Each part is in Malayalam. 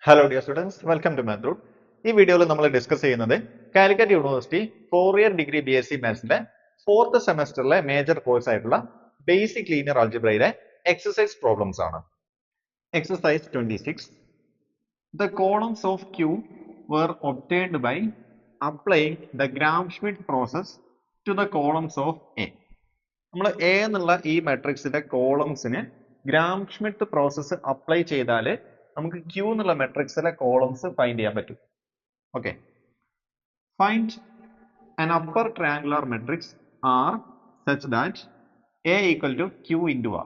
Hello dear students, welcome to മാത്രൂട്ട്. ഈ വീഡിയോയിൽ നമ്മൾ ഡിസ്കസ് ചെയ്യുന്നത് കാലിക്കറ്റ് യൂണിവേഴ്സിറ്റി 4-ഇയർ ഡിഗ്രി BSc മാത്സിന്റെ 4th സെമസ്റ്ററിലെ മേജർ കോഴ്സ് ആയിട്ടുള്ള ബേസിക് ലീനിയർ ആൾജിബ്രയിലെ എക്സസൈസ് പ്രോബ്ലംസ് ആണ്. Exercise 26. The columns of Q were obtained by applying the Gram-Schmidt process to the columns of A. നമ്മൾ A എന്നുള്ള ഈ മെട്രിക്സിന്റെ കോളംസിന് ഗ്രാം ഷ്മിഡ് പ്രോസസ്സ് അപ്ലൈ ചെയ്താൽ നമുക്ക് Q എന്നുള്ള മെട്രിക്സിലെ കോളംസ് ഫൈൻഡ് ചെയ്യാൻ പറ്റും. Okay, find an upper triangular matrix R such that A equal to Q into R.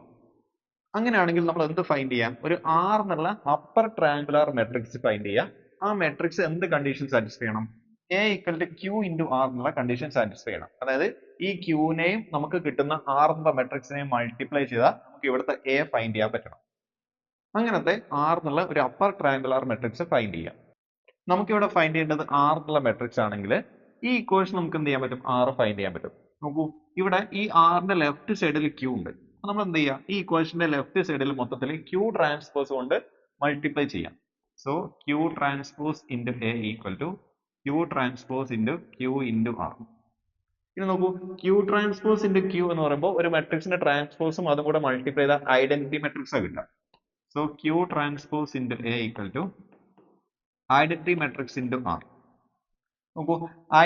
അങ്ങനെയാണെങ്കിൽ നമ്മൾ എന്ത് ഫൈൻഡ് ചെയ്യാം? ഒരു R എന്നുള്ള അപ്പർ ട്രയാങ്കുലർ മെട്രിക്സ് ഫൈൻഡ് ചെയ്യാം. ആ മെട്രിക്സ് എന്ത് കണ്ടീഷൻ സാറ്റിസ്ഫൈ ചെയ്യണം? A equal to Q into R എന്നുള്ള കണ്ടീഷൻ സാറ്റിസ്ഫൈ ചെയ്യണം. അതായത് ഈ Qനെയും നമുക്ക് കിട്ടുന്ന R എന്നുള്ള മെട്രിക്സിനെയും മൾട്ടിപ്ലൈ ചെയ്താൽ നമുക്ക് ഇവിടുത്തെ A ഫൈൻഡ് ചെയ്യാൻ പറ്റണം. അങ്ങനത്തെ R എന്നുള്ള ഒരു അപ്പർ ട്രയാങ്കുലർ മെട്രിക്സ് ഫൈൻഡ് ചെയ്യാം. നമുക്കിവിടെ ഫൈൻഡ് ചെയ്യേണ്ടത് R എന്നുള്ള മെട്രിക്സ് ആണെങ്കിൽ ഈ ഇക്വേഷൻ നമുക്ക് എന്ത് ചെയ്യാൻ പറ്റും? R ഫൈൻഡ് ചെയ്യാൻ പറ്റും. നോക്കൂ, ഇവിടെ ഈ Rന്റെ ലെഫ്റ്റ് സൈഡിൽ Q ഉണ്ട്. നമ്മൾ എന്ത് ചെയ്യാം? ഈ ഇക്വേഷന്റെ ലെഫ്റ്റ് സൈഡിൽ മൊത്തത്തിൽ Q ട്രാൻസ്പോസ് കൊണ്ട് മൾട്ടിപ്ലൈ ചെയ്യാം. So Q transpose into A equal to Q transpose into Q into R. ഇനി നോക്കൂ, Q ട്രാൻസ്പോസ് ഇൻറ്റു Q എന്ന് പറയുമ്പോൾ ഒരു മെട്രിക്സിന്റെ ട്രാൻസ്പോസും അതും കൂടെ മൾട്ടിപ്ലൈ ചെയ്ത ഐഡന്റിറ്റി മെട്രിക്സ് ആണ് കിട്ടുക. So Q transpose into A equal to identity matrix into R. നോക്കൂ,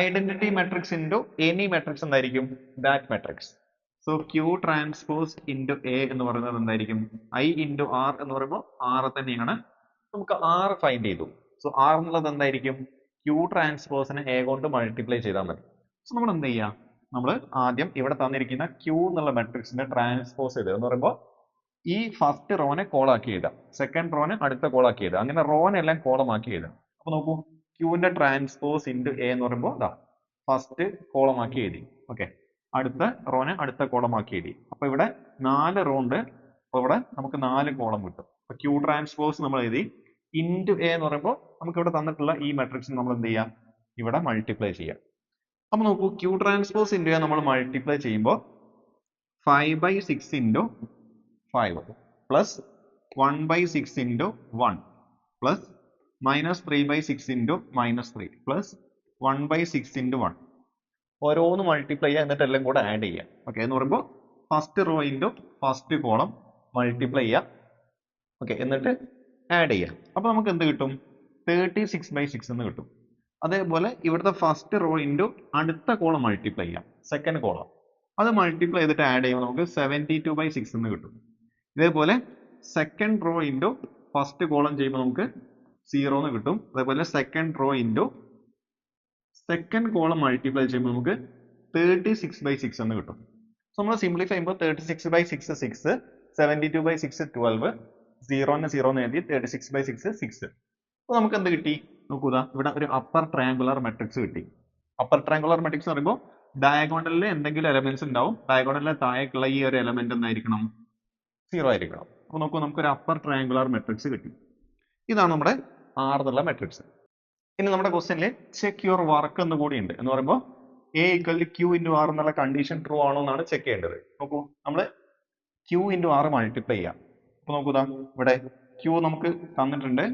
identity matrix into any matrix എന്തായിരിക്കും? That matrix. So Q transpose into A എന്ന് പറയുന്നത് എന്തായിരിക്കും? I ഇൻറ്റു R എന്ന് പറയുമ്പോൾ R തന്നെയാണ്. നമുക്ക് R ഫൈൻഡ് ചെയ്തു. സോ R എന്നുള്ളത് എന്തായിരിക്കും? Q ട്രാൻസ്പോസിനെ A കൊണ്ട് മൾട്ടിപ്ലൈ ചെയ്താൽ മതി. സോ നമ്മൾ എന്ത് ചെയ്യാം? നമ്മൾ ആദ്യം ഇവിടെ തന്നിരിക്കുന്ന Q എന്നുള്ള മെട്രിക്സിനെ ട്രാൻസ്പോസ് ചെയ്ത് എന്ന് പറയുമ്പോൾ ഈ ഫസ്റ്റ് റോനെ കോളാക്കി എഴുതാം, സെക്കൻഡ് റോനെ അടുത്ത കോളാക്കി എഴുതാം, അങ്ങനെ റോനെല്ലാം കോളം ആക്കി എഴുതാം. അപ്പൊ നോക്കൂ, Qന്റെ ട്രാൻസ്പോസ് ഇൻറ്റു A എന്ന് പറയുമ്പോൾ ഇതാ ഫസ്റ്റ് കോളം ആക്കി എഴുതി. ഓക്കെ, അടുത്ത റോനെ അടുത്ത കോളം ആക്കി എഴുതി. അപ്പൊ ഇവിടെ 4 റോ ഉണ്ട്. അപ്പൊ ഇവിടെ നമുക്ക് 4 കോളം കിട്ടും. അപ്പൊ Q ട്രാൻസ്പോസ് നമ്മൾ എഴുതി. ഇൻറ്റു A എന്ന് പറയുമ്പോൾ നമുക്ക് ഇവിടെ തന്നിട്ടുള്ള ഈ മെട്രിക്സ് നമ്മൾ എന്ത് ചെയ്യാം? ഇവിടെ മൾട്ടിപ്ലൈ ചെയ്യാം. അപ്പൊ നോക്കൂ, Q ട്രാൻസ്പോസ് ഇൻറ്റു A നമ്മൾ മൾട്ടിപ്ലൈ ചെയ്യുമ്പോൾ 5/6 into 5 plus 1/6 into 1 plus minus 3/6 into minus 3 plus 1/6 into 1. ഓരോന്ന് മൾട്ടിപ്ലൈ ചെയ്യുക, എന്നിട്ട് എല്ലാം കൂടെ ആഡ് ചെയ്യുക. ഓക്കെ, എന്ന് പറയുമ്പോൾ first rho into first column multiply ചെയ്യുക. ഓക്കെ, എന്നിട്ട് ആഡ് ചെയ്യുക. അപ്പോൾ നമുക്ക് എന്ത് കിട്ടും? 36/6 എന്ന് കിട്ടും. അതേപോലെ ഇവിടുത്തെ ഫസ്റ്റ് റോ ഇൻറ്റു അടുത്ത കോളം മൾട്ടിപ്ലൈ ചെയ്യാം, സെക്കൻഡ് കോളം. അത് മൾട്ടിപ്ലൈ ചെയ്തിട്ട് ആഡ് ചെയ്യുമ്പോൾ നമുക്ക് 72/6 എന്ന് കിട്ടും. ഇതേപോലെ second rho into first column ചെയ്യുമ്പോൾ നമുക്ക് 0 എന്ന് കിട്ടും. അതേപോലെ second rho into second column multiply ചെയ്യുമ്പോൾ നമുക്ക് 36/6 എന്ന് കിട്ടും. സോ നമ്മൾ സിംപ്ലിഫൈ ചെയ്യുമ്പോൾ 36/6 6, 72/6 12, 0 എന്ന് എഴുതി 36/6 6. അപ്പോൾ നമുക്ക് എന്ത് കിട്ടി? നോക്കൂതാ, ഇവിടെ ഒരു അപ്പർ ട്രയാങ്കുലർ മെട്രിക്സ് കിട്ടി. അപ്പർ ട്രയാങ്കുലർ മെട്രിക്സ് എന്ന് പറയുമ്പോൾ ഡയഗോണലിൽ എന്തെങ്കിലും എലമെന്റ്സ് ഉണ്ടാവും. ഡയഗോണലിലെ താഴേക്കുള്ള ഈ ഒരു എലമെന്റ് എന്തായിരിക്കണം? 0 ആയിരിക്കണം. അപ്പോൾ നോക്കൂ, നമുക്കൊരു അപ്പർ ട്രയാങ്കുലർ മെട്രിക്സ് കിട്ടി. ഇതാണ് നമ്മുടെ R എന്നുള്ള മെട്രിക്സ്. ഇനി നമ്മുടെ ക്വസ്റ്റ്യനിൽ ചെക്ക് യുവർ വർക്ക് എന്ന് കൂടി ഉണ്ട്. എന്ന് പറയുമ്പോൾ A equal to Q into R എന്നുള്ള കണ്ടീഷൻ ട്രൂ ആണോ എന്നാണ് ചെക്ക് ചെയ്യേണ്ടത്. നോക്കൂ, നമ്മൾ Q into R മൾട്ടിപ്ലൈ ചെയ്യാം. അപ്പോൾ നോക്കൂതാ, ഇവിടെ Q നമുക്ക് തന്നിട്ടുണ്ട്,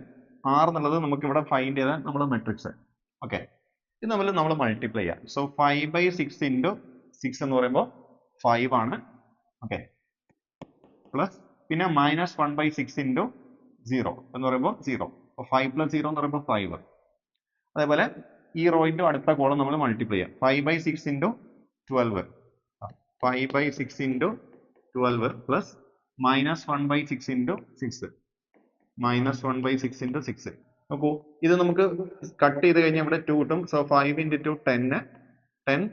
R എന്നുള്ളത് നമുക്ക് ഇവിടെ ഫൈൻഡ് ചെയ്ത നമ്മുടെ മെട്രിക്സ്. ഓക്കെ, ഇത് നമ്മൾ മൾട്ടിപ്ലൈ ചെയ്യാം. സോ 5/6 into 6 എന്ന് പറയുമ്പോൾ 5 ആണ്. ഓക്കെ, പ്ലസ് പിന്നെ മൈനസ് 1/6 ഇൻറ്റു 0 എന്ന് പറയുമ്പോൾ 0. അപ്പോൾ 5 + 0 എന്ന് പറയുമ്പോൾ 5. അതേപോലെ ഈ റോയിൻ്റെ അടുത്ത കോളം നമ്മൾ മൾട്ടിപ്ലൈ ചെയ്യാം. 5/6 into 12, 5/6 into 12 plus minus 1/6 into 6, minus 1/6 into 6. നോക്കൂ, ഇത് നമുക്ക് കട്ട് ചെയ്ത് കഴിഞ്ഞാൽ ഇവിടെ 2 കിട്ടും. So 5 into 2 10.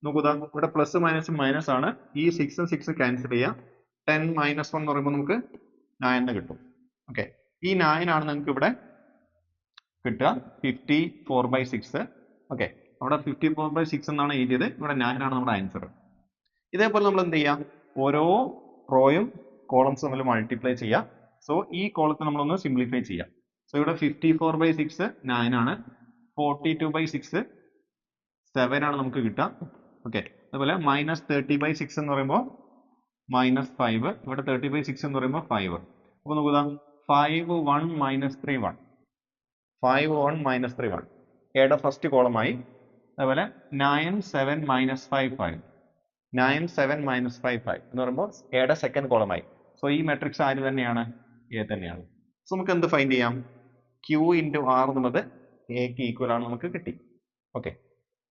നോക്കൂതാ, ഇവിടെ പ്ലസ് മൈനസ് മൈനസ് ആണ്. ഈ 6 6 ക്യാൻസൽ ചെയ്യാം. 10 - 1 എന്ന് പറയുമ്പോൾ നമുക്ക് 9 കിട്ടും. ഓക്കെ, ഈ 9 ആണ് നിങ്ങൾക്ക് ഇവിടെ കിട്ടുക 54/6. ഓക്കെ, അവിടെ 54/6 എന്നാണ് എഴുതിയത്, ഇവിടെ 9 ആണ് നമ്മുടെ ആൻസർ. ഇതേപോലെ നമ്മൾ എന്ത് ചെയ്യാം? ഓരോ റോയും കോളംസ് തമ്മിൽ മൾട്ടിപ്ലൈ ചെയ്യാം. സോ ഈ കോളത്തെ നമ്മളൊന്ന് സിംപ്ലിഫൈ ചെയ്യാം. സോ ഇവിടെ 54/6 9 ആണ്, 42/6 7 ആണ് നമുക്ക് കിട്ടുക. ഓക്കെ, അതുപോലെ മൈനസ് 30/6 എന്ന് പറയുമ്പോൾ -5, ഇവിടെ 30/6 എന്ന് പറയുമ്പോൾ 5. അപ്പോൾ നോക്കുക, 5 1 - 3 1. 5 1 മൈനസ് 3 1 എയുടെ ഫസ്റ്റ് കോളമായി. അതുപോലെ 9 7 മൈനസ് 5 5 9 7 മൈനസ് 5 5 എന്ന് പറയുമ്പോൾ എയുടെ സെക്കൻഡ് കോളമായി. സോ ഈ മെട്രിക്സ് ആര് തന്നെയാണ്? എ തന്നെയാണ്. സോ നമുക്ക് എന്ത് ഫൈൻഡ് ചെയ്യാം? Q ഇൻറ്റു ആർ എന്നുള്ളത് എക്ക് ഈക്വൽ ആണ് നമുക്ക് കിട്ടി. ഓക്കെ,